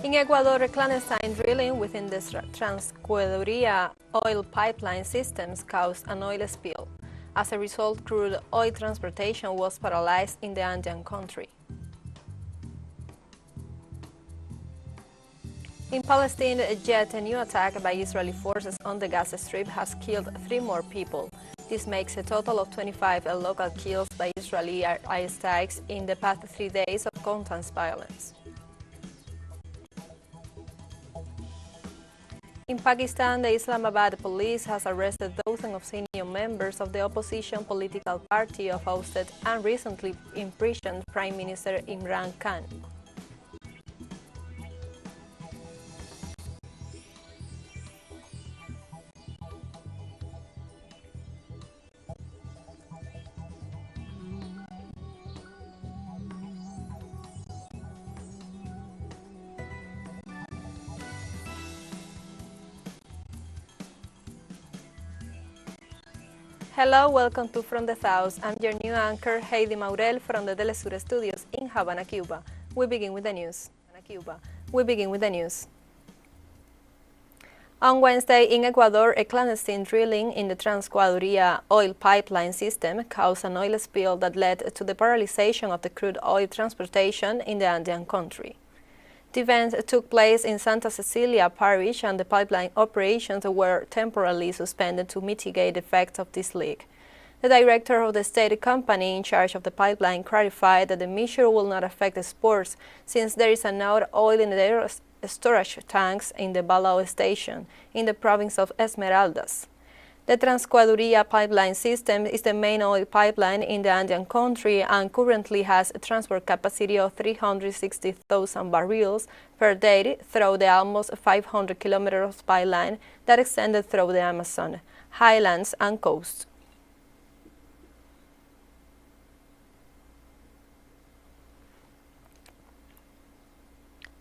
In Ecuador, clandestine drilling within the Transquedoria oil pipeline systems caused an oil spill. As a result, crude oil transportation was paralyzed in the Andean country. In Palestine, yet a new attack by Israeli forces on the Gaza Strip has killed 3 more people. This makes a total of 25 local kills by Israeli airstrikes in the past 3 days of constant violence. In Pakistan, the Islamabad police has arrested dozens of senior members of the opposition political party of ousted and recently imprisoned Prime Minister Imran Khan. Hello, welcome to From the South. I'm your new anchor, Heidi Maurel, from the TeleSUR studios in Havana, Cuba. We begin with the news. On Wednesday, in Ecuador, a clandestine drilling in the Transquedoria oil pipeline system caused an oil spill that led to the paralyzation of the crude oil transportation in the Andean country. The event took place in Santa Cecilia Parish, and the pipeline operations were temporarily suspended to mitigate the effects of this leak. The director of the state company in charge of the pipeline clarified that the measure will not affect exports, since there is enough oil in the storage tanks in the Balao station in the province of Esmeraldas. The Transquedoria pipeline system is the main oil pipeline in the Andean country and currently has a transport capacity of 360,000 barrels per day through the almost 500 kilometers pipeline that extended through the Amazon, highlands and coast.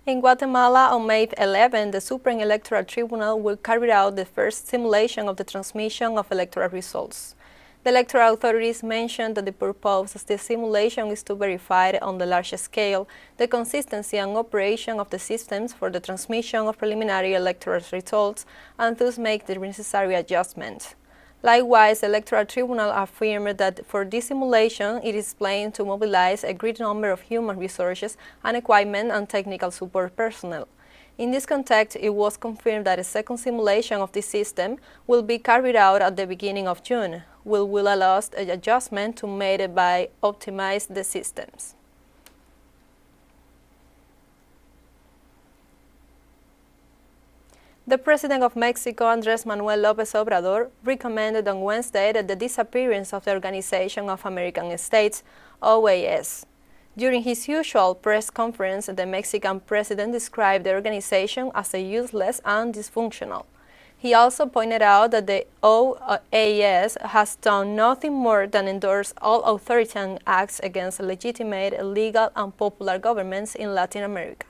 In Guatemala, on May 11, the Supreme Electoral Tribunal will carry out the first simulation of the transmission of electoral results. The electoral authorities mentioned that the purpose of the simulation is to verify on the large scale the consistency and operation of the systems for the transmission of preliminary electoral results and thus make the necessary adjustments. Likewise, the Electoral Tribunal affirmed that for this simulation, it is planned to mobilize a great number of human resources and equipment and technical support personnel. In this context, it was confirmed that a second simulation of this system will be carried out at the beginning of June, which will allow an adjustment to made by optimize the systems. The President of Mexico, Andrés Manuel López Obrador, recommended on Wednesday that the disappearance of the Organization of American States, OAS. During his usual press conference, the Mexican president described the organization as useless and dysfunctional. He also pointed out that the OAS has done nothing more than endorse all authoritarian acts against legitimate, legal, and popular governments in Latin America.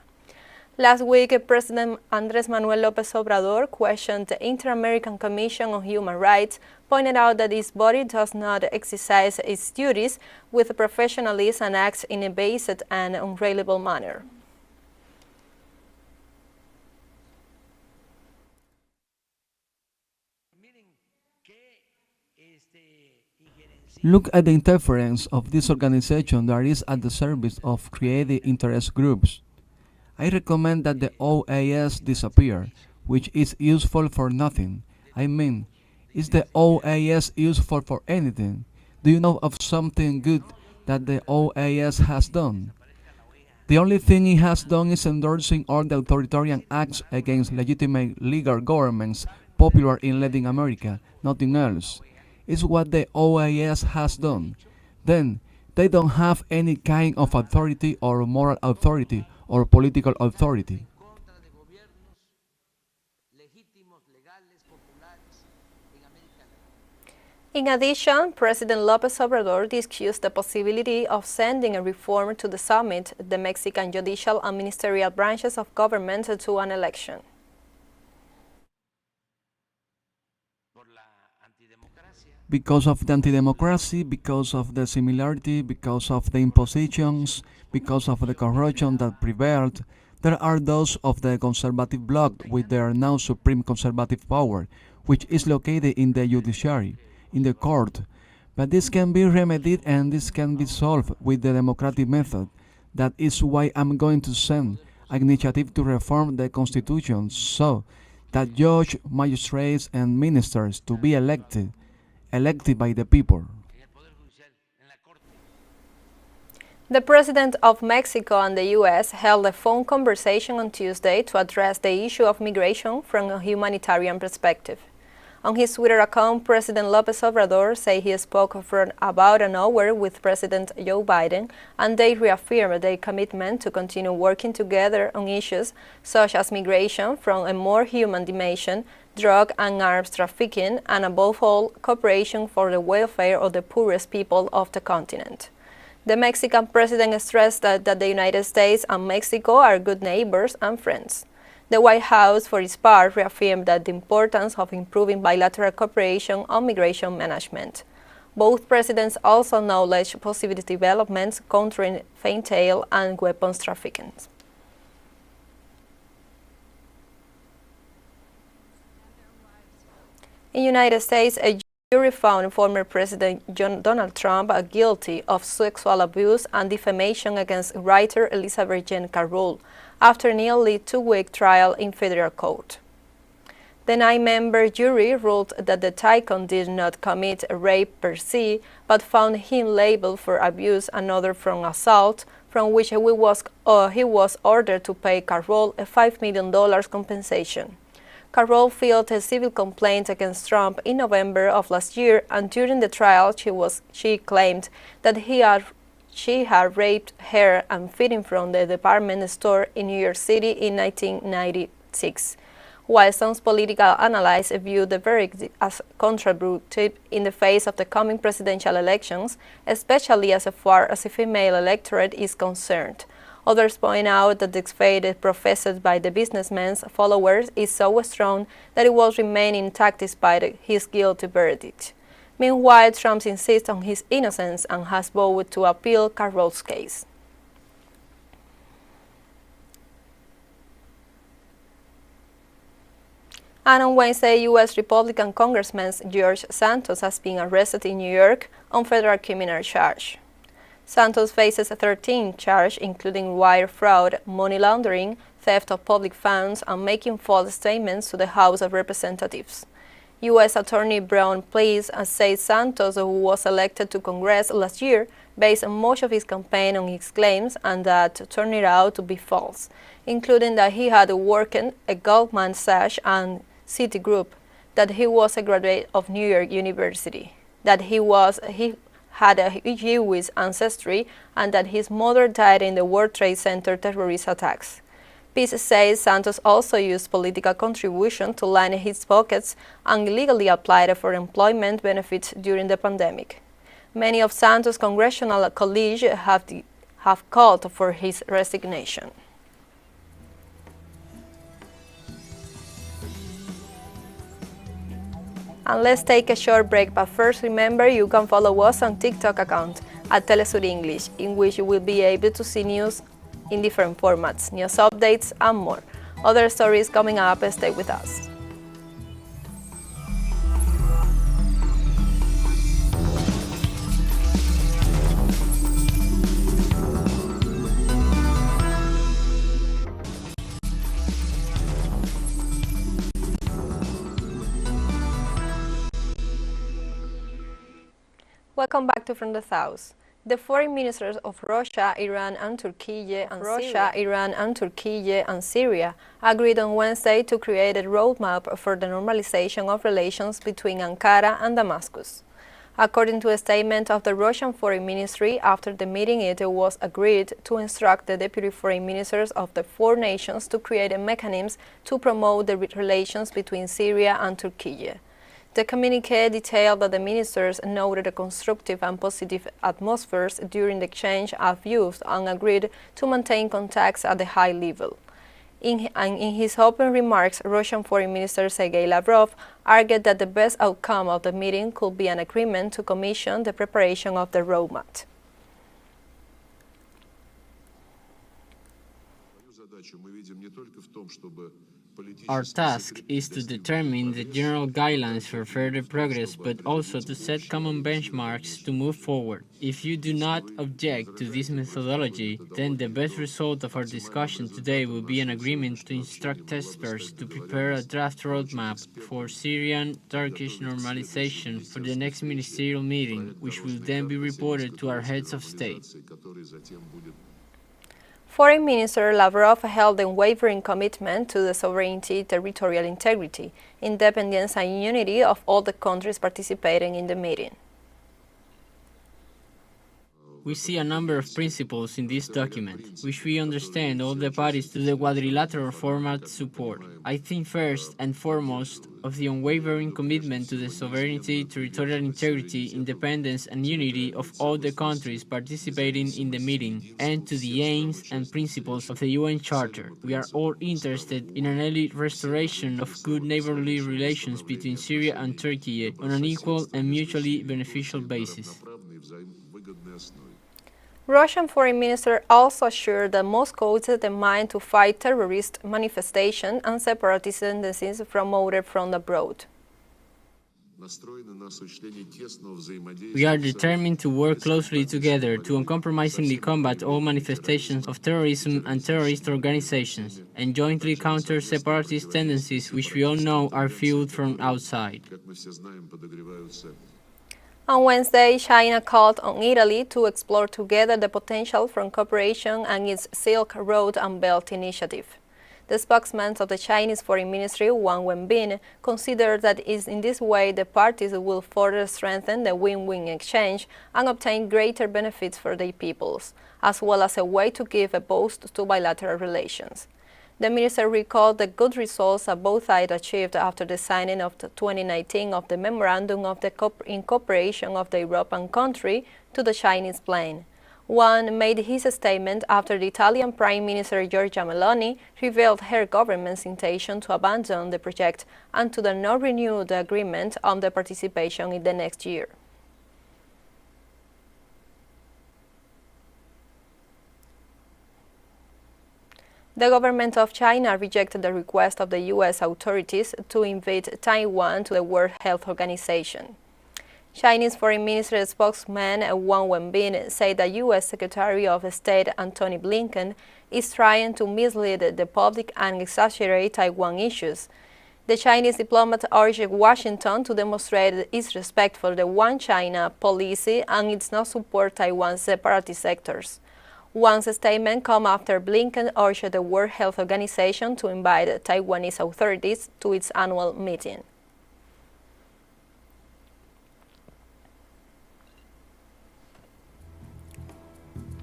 Last week, President Andrés Manuel López Obrador questioned the Inter-American Commission on Human Rights, pointed out that its body does not exercise its duties with professionalism and acts in a based and unreliable manner. Look at the interference of this organization that is at the service of creative interest groups. I recommend that the OAS disappear, which is useful for nothing. I mean, is the OAS useful for anything? Do you know of something good that the OAS has done? The only thing it has done is endorsing all the authoritarian acts against legitimate legal governments popular in Latin America, nothing else. It's what the OAS has done. Then, they don't have any kind of authority or moral authority or political authority. In addition, President López Obrador discussed the possibility of sending a reform to the summit, the Mexican judicial and ministerial branches of government to an election. Because of the anti-democracy, because of the similarity, because of the impositions, because of the corruption that prevailed, There are those of the conservative bloc with their now supreme conservative power, which is located in the judiciary, in the court. But this can be remedied and this can be solved with the democratic method. That is why I'm going to send an initiative to reform the constitution so that judges, magistrates, and ministers to be elected by the people. The President of Mexico and the U.S. held a phone conversation on Tuesday to address the issue of migration from a humanitarian perspective. On his Twitter account, President López Obrador said he spoke for about an hour with President Joe Biden, and they reaffirmed their commitment to continue working together on issues such as migration from a more human dimension, drug and arms trafficking, and above all, cooperation for the welfare of the poorest people of the continent. The Mexican president stressed that the United States and Mexico are good neighbors and friends. The White House, for its part, reaffirmed that the importance of improving bilateral cooperation on migration management. Both presidents also acknowledged possible developments countering fentanyl and weapons trafficking. In the United States, a jury found former President Donald Trump guilty of sexual abuse and defamation against writer Elizabeth Jean Carroll after a nearly two-week trial in federal court. The 9-member jury ruled that the tycoon did not commit rape per se, but found him liable for abuse and other from assault, from which he was ordered to pay Carroll a $5 million compensation. Carroll filed a civil complaint against Trump in November of last year, and during the trial she claimed that she had raped her and feeding from the department store in New York City in 1996. While some political analysts view the verdict as controversial in the face of the coming presidential elections, especially as far as the female electorate is concerned. Others point out that the faith professed by the businessman's followers is so strong that it will remain intact despite his guilty verdict. Meanwhile, Trump insists on his innocence and has vowed to appeal Carroll's case. And on Wednesday, U.S. Republican Congressman George Santos has been arrested in New York on federal criminal charge. Santos faces 13 charges, including wire fraud, money laundering, theft of public funds, and making false statements to the House of Representatives. U.S. Attorney Brown pleads says Santos, who was elected to Congress last year, based much of his campaign on his claims and that turned out to be false, including that he had worked at Goldman Sachs and Citigroup, that he was a graduate of New York University, that he had a Jewish ancestry, and that his mother died in the World Trade Center terrorist attacks. Peace says Santos also used political contribution to line his pockets and illegally applied for employment benefits during the pandemic. Many of Santos' congressional colleagues have called for his resignation. And let's take a short break, but first remember you can follow us on TikTok account at TeleSUR English, in which you will be able to see news in different formats, news updates, and more. Other stories coming up, stay with us. Welcome back to From the South. The foreign ministers of Russia, Iran, and Turkey and Syria agreed on Wednesday to create a roadmap for the normalization of relations between Ankara and Damascus. According to a statement of the Russian Foreign Ministry, after the meeting it was agreed to instruct the deputy foreign ministers of the four nations to create a mechanism to promote the relations between Syria and Turkey. The communiqué detailed that the ministers noted a constructive and positive atmosphere during the exchange of views and agreed to maintain contacts at the high level. In his open remarks, Russian Foreign Minister Sergei Lavrov argued that the best outcome of the meeting could be an agreement to commission the preparation of the roadmap. Our task is to determine the general guidelines for further progress, but also to set common benchmarks to move forward. If you do not object to this methodology, then the best result of our discussion today will be an agreement to instruct experts to prepare a draft roadmap for Syrian-Turkish normalization for the next ministerial meeting, which will then be reported to our heads of state. Foreign Minister Lavrov held an unwavering commitment to the sovereignty, territorial integrity, independence and unity of all the countries participating in the meeting. We see a number of principles in this document, which we understand all the parties to the quadrilateral format support. I think first and foremost of the unwavering commitment to the sovereignty, territorial integrity, independence and unity of all the countries participating in the meeting, and to the aims and principles of the UN Charter. We are all interested in an early restoration of good neighborly relations between Syria and Turkey on an equal and mutually beneficial basis. Russian Foreign Minister also assured that Moscow is determined to fight terrorist manifestations and separatist tendencies promoted from abroad. We are determined to work closely together to uncompromisingly combat all manifestations of terrorism and terrorist organizations, and jointly counter separatist tendencies which we all know are fueled from outside. On Wednesday, China called on Italy to explore together the potential from cooperation and its Silk Road and Belt Initiative. The spokesman of the Chinese Foreign Ministry, Wang Wenbin, considered that in this way the parties will further strengthen the win-win exchange and obtain greater benefits for their peoples, as well as a way to give a boost to bilateral relations. The minister recalled the good results that both sides achieved after the signing of 2019 of the Memorandum of the Incorporation of the European country to the Chinese plan. Wang made his statement after the Italian Prime Minister Giorgia Meloni revealed her government's intention to abandon the project and to not renew the agreement on the participation in the next year. The government of China rejected the request of the U.S. authorities to invade Taiwan to the World Health Organization. Chinese Foreign Ministry spokesman Wang Wenbin said that U.S. Secretary of State Antony Blinken is trying to mislead the public and exaggerate Taiwan issues. The Chinese diplomat urged Washington to demonstrate its respect for the One China policy and its not support Taiwan's separatist sectors. Wang's statement comes after Blinken urged the World Health Organization to invite Taiwanese authorities to its annual meeting.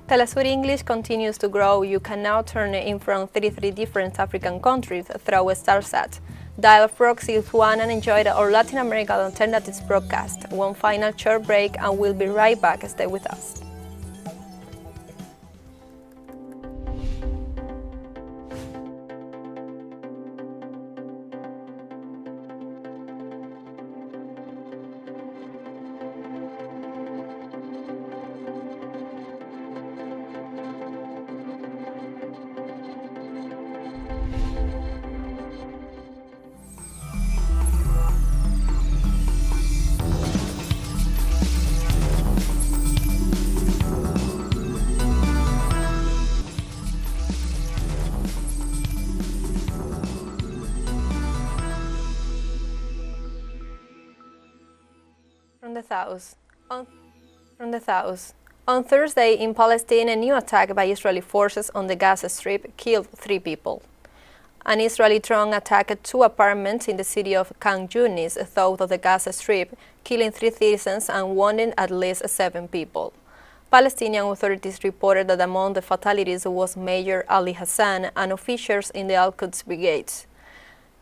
TeleSUR English continues to grow. You can now turn in from 33 different African countries through StarSat. Dial *661 and enjoy our Latin American Alternatives broadcast. One final short break and we'll be right back. Stay with us. From the south. On Thursday in Palestine, a new attack by Israeli forces on the Gaza Strip killed 3 people. An Israeli drone attacked 2 apartments in the city of Khan Yunis, south of the Gaza Strip, killing 3 citizens and wounding at least 7 people. Palestinian authorities reported that among the fatalities was Major Ali Hassan and officials in the Al-Quds Brigade.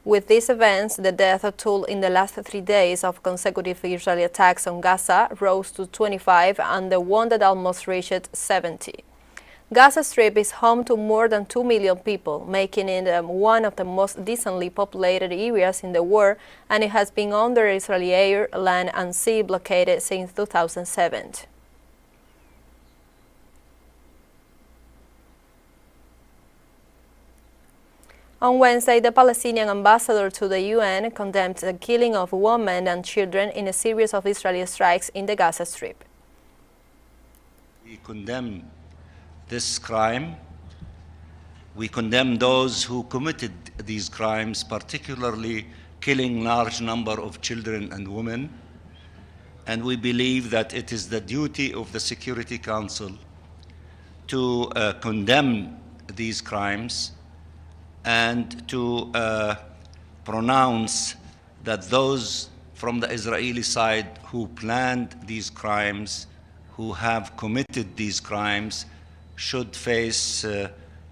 With these events, the death toll in the last 3 days of consecutive Israeli attacks on Gaza rose to 25 and the wounded almost reached 70. Gaza Strip is home to more than 2 million people, making it one of the most densely populated areas in the world, and it has been under Israeli air, land and sea blockade since 2007. On Wednesday, the Palestinian ambassador to the UN condemned the killing of women and children in a series of Israeli strikes in the Gaza Strip. We condemn this crime. We condemn those who committed these crimes, particularly killing large number of children and women. And we believe that it is the duty of the Security Council to condemn these crimes and to pronounce that those from the Israeli side who planned these crimes, who have committed these crimes, should face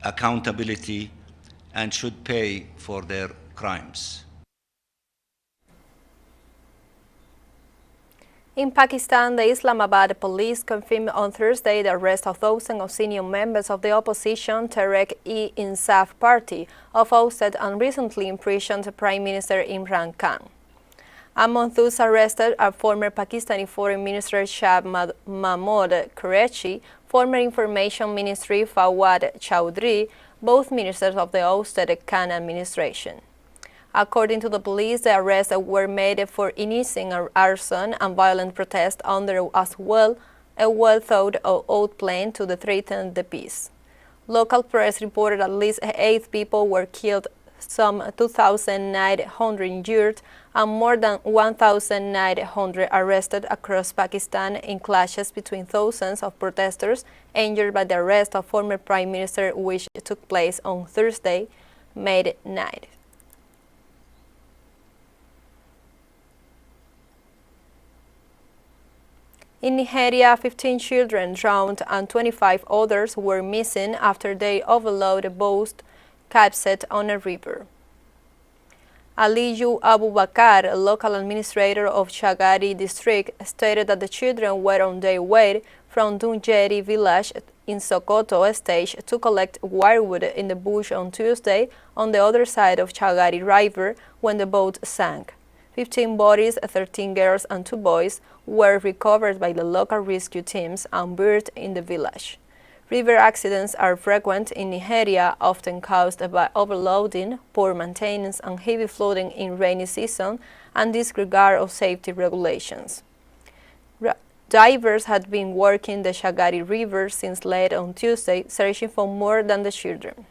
accountability and should pay for their crimes. In Pakistan, the Islamabad police confirmed on Thursday the arrest of thousands of senior members of the opposition Tehreek-e-Insaf party of ousted and recently imprisoned Prime Minister Imran Khan. Among those arrested are former Pakistani Foreign Minister Shah Mahmood Qureshi, former Information Ministry Fawad Chaudhry, both ministers of the ousted Khan administration. According to the police, the arrests were made for initiating arson and violent protest under as well a well-thought-out plan to threaten the peace. Local press reported at least 8 people were killed, some 2,900 injured, and more than 1,900 arrested across Pakistan in clashes between thousands of protesters injured by the arrest of former Prime Minister, which took place on Thursday, May 9th. In Nigeria, 15 children drowned and 25 others were missing after they overloaded a boat capsized on a river. Aliyu Abubakar, a local administrator of Shagari district, stated that the children were on their way from Dunjeri village in Sokoto state to collect wirewood in the bush on Tuesday on the other side of Shagari River when the boat sank. 15 bodies, 13 girls and 2 boys, were recovered by the local rescue teams and buried in the village. River accidents are frequent in Nigeria, often caused by overloading, poor maintenance, and heavy flooding in rainy season and disregard of safety regulations. Divers had been working the Shagari River since late on Tuesday, searching for more than the children.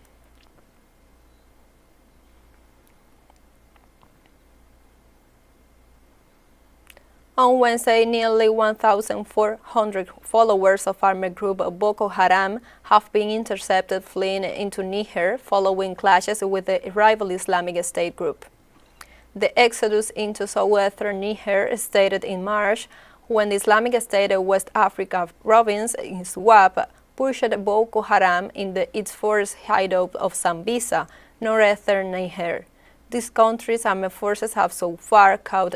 On Wednesday, nearly 1,400 followers of armed group Boko Haram have been intercepted fleeing into Niger following clashes with the rival Islamic State group. The exodus into southern Niger started in March when the Islamic State West Africa province in SWAP pushed Boko Haram in its forest hideout of Sambisa, northern Niger. These countries' armed forces have so far caught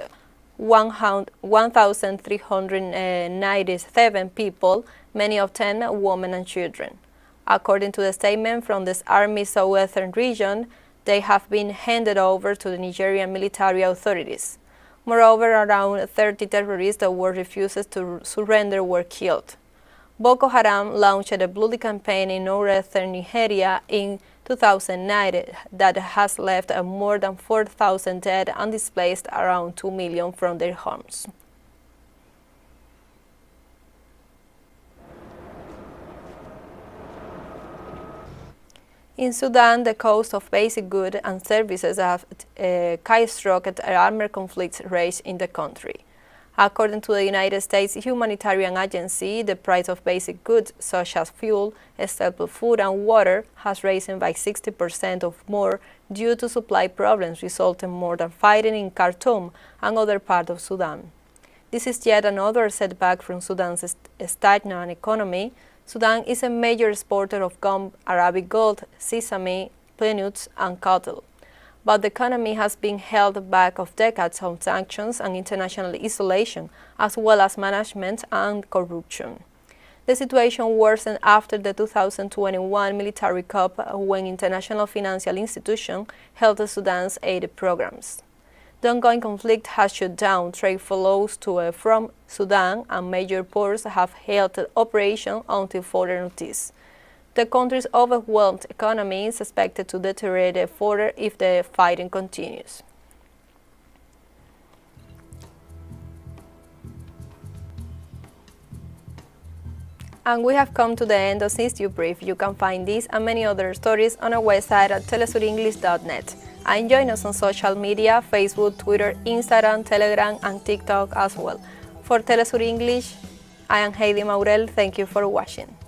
1,397 people, many of them women and children. According to the statement from the Army Southern Region, they have been handed over to the Nigerian military authorities. Moreover, around 30 terrorists that were refused to surrender were killed. Boko Haram launched a bloody campaign in northern Nigeria in 2009 that has left more than 4,000 dead and displaced around 2 million from their homes. In Sudan, the cost of basic goods and services have skyrocketed as armed conflicts rage in the country. According to the United States Humanitarian Agency, the price of basic goods such as fuel, staple food, and water has risen by 60% or more due to supply problems resulting more than fighting in Khartoum and other parts of Sudan. This is yet another setback from Sudan's stagnant economy. Sudan is a major exporter of gum, Arabic gold, sesame, peanuts, and cattle. But the economy has been held back of decades of sanctions and international isolation, as well as management and corruption. The situation worsened after the 2021 military coup when international financial institutions held Sudan's aid programs. The ongoing conflict has shut down trade flows to from Sudan, and major ports have held operation until further notice. The country's overwhelmed economy is expected to deteriorate further if the fighting continues. And we have come to the end of this news brief. You can find this and many other stories on our website at telesurenglish.net. And join us on social media, Facebook, Twitter, Instagram, Telegram, and TikTok as well. For TeleSUR English, I am Heidi Maurel. Thank you for watching.